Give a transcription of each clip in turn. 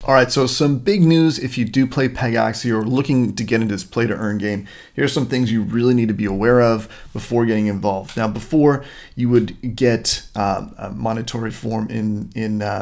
All right, so some big news if you do play Pegaxy or looking to get into this play to earn game. Here's some things you really need to be aware of before getting involved. Now, before you would get a monetary form in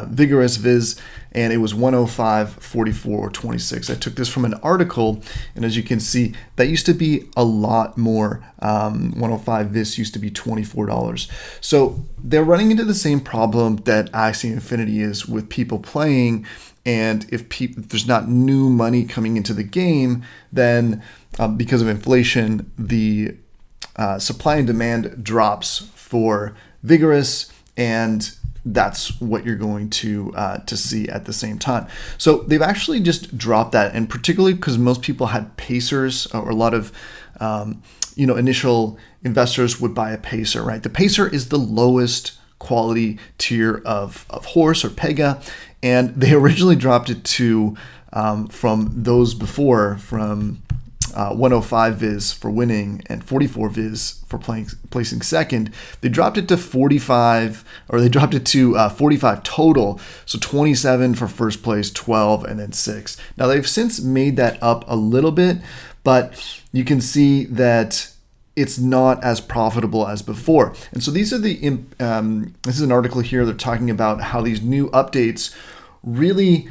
Vigorous Viz, and it was 105, 44, or 26. I took this from an article, and as you can see, that used to be a lot more. 105 Viz used to be $24. So they're running into the same problem that Axie Infinity is with people playing. And if there's not new money coming into the game, then because of inflation, the supply and demand drops for Vigorous, and that's what you're going to see at the same time. So they've actually just dropped that, and particularly because most people had Pacers, or a lot of initial investors would buy a Pacer, right? The Pacer is the lowest quality tier of horse or Pega, and they originally dropped it to from those before, from 105 Viz for winning and 44 Viz for placing second. They dropped it to 45, or they dropped it to 45 total. So 27 for first place, 12, and then 6. Now they've since made that up a little bit, but you can see that it's not as profitable as before. And so these are this is an article here. They're talking about how these new updates really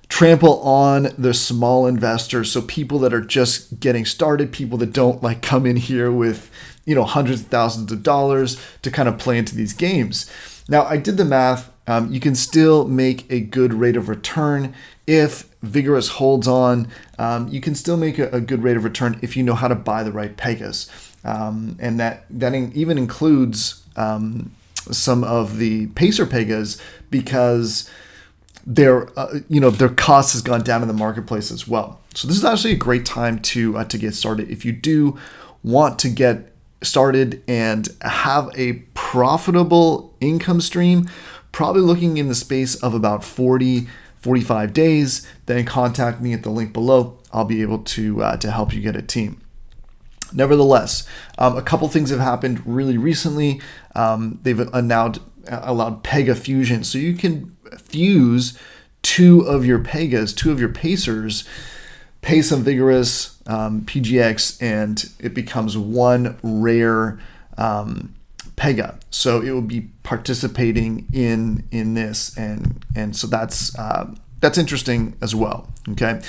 trample on the small investors. So people that are just getting started, people that don't like come in here with, hundreds of thousands of dollars to kind of play into these games. Now I did the math. You can still make a good rate of return if Vigorous holds on. You can still make a good rate of return if you know how to buy the right Pegas. And that even includes some of the Pacer Pegas, because their cost has gone down in the marketplace as well. So this is actually a great time to get started if you do want to get started and have a profitable income stream. Probably looking in the space of about 45 days. Then contact me at the link below. I'll be able to help you get a team. Nevertheless, a couple things have happened really recently. They've allowed Pega fusion, so you can fuse two of your Pegas, two of your Pacers, pay some Vigorous PGX, and it becomes one rare Pega. So it will be participating in this, and so that's interesting as well. Okay,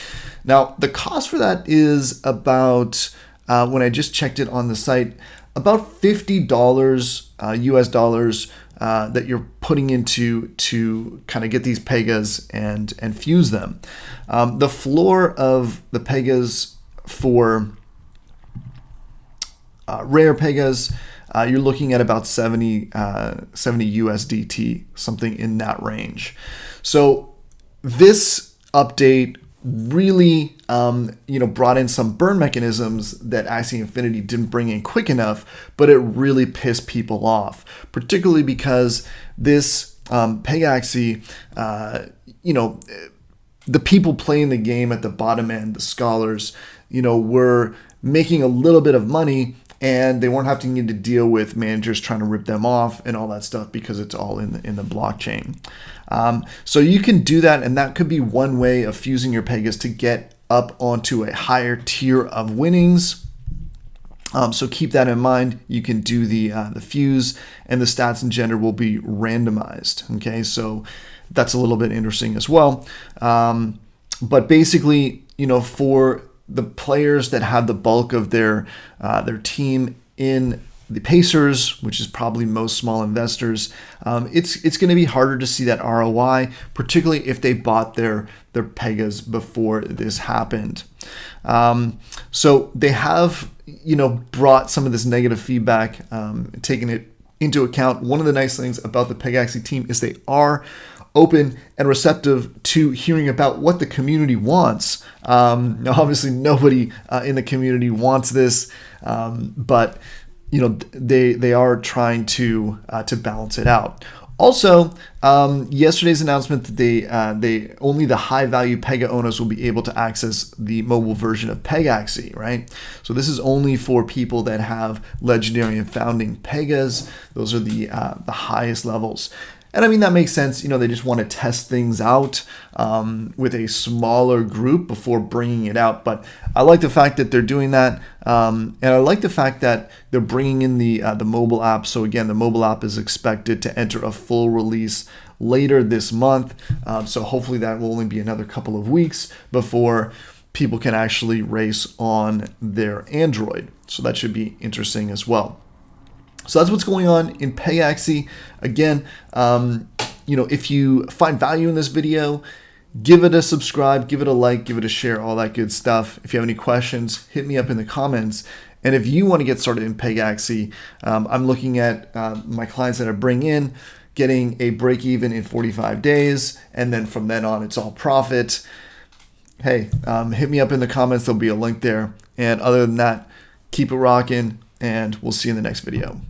now the cost for that is about, when I just checked it on the site, about $50 US dollars that you're putting into to kind of get these Pegas and fuse them. The floor of the Pegas for Rare Pegas, you're looking at about 70 USDT, something in that range. So this update really brought in some burn mechanisms that Axie Infinity didn't bring in quick enough, but it really pissed people off, particularly because this Pegaxy, the people playing the game at the bottom end, the scholars, were making a little bit of money, and they weren't having to deal with managers trying to rip them off and all that stuff, because it's all in the blockchain. So you can do that, and that could be one way of fusing your Pegas to get up onto a higher tier of winnings. So keep that in mind. You can do the fuse, and the stats and gender will be randomized. Okay, so that's a little bit interesting as well. But basically, for the players that have the bulk of their team in the Pacers, which is probably most small investors, it's going to be harder to see that ROI, particularly if they bought their Pegas before this happened. So they have brought some of this negative feedback, taking it into account. One of the nice things about the Pegaxy team is they are open and receptive to hearing about what the community wants. Now, obviously, nobody in the community wants this, but they are trying to balance it out. Also, yesterday's announcement that they only the high value Pega owners will be able to access the mobile version of Pegaxy, right? So this is only for people that have legendary and founding Pegas. Those are the highest levels. And I mean, that makes sense. They just want to test things out with a smaller group before bringing it out. But I like the fact that they're doing that. And I like the fact that they're bringing in the mobile app. So again, the mobile app is expected to enter a full release later this month. So hopefully that will only be another couple of weeks before people can actually race on their Android. So that should be interesting as well. So that's what's going on in Pegaxy. Again, if you find value in this video, give it a subscribe, give it a like, give it a share, all that good stuff. If you have any questions, hit me up in the comments. And if you want to get started in Pegaxy, I'm looking at my clients that I bring in, getting a break even in 45 days. And then from then on, it's all profit. Hey, hit me up in the comments. There'll be a link there. And other than that, keep it rocking, and we'll see you in the next video.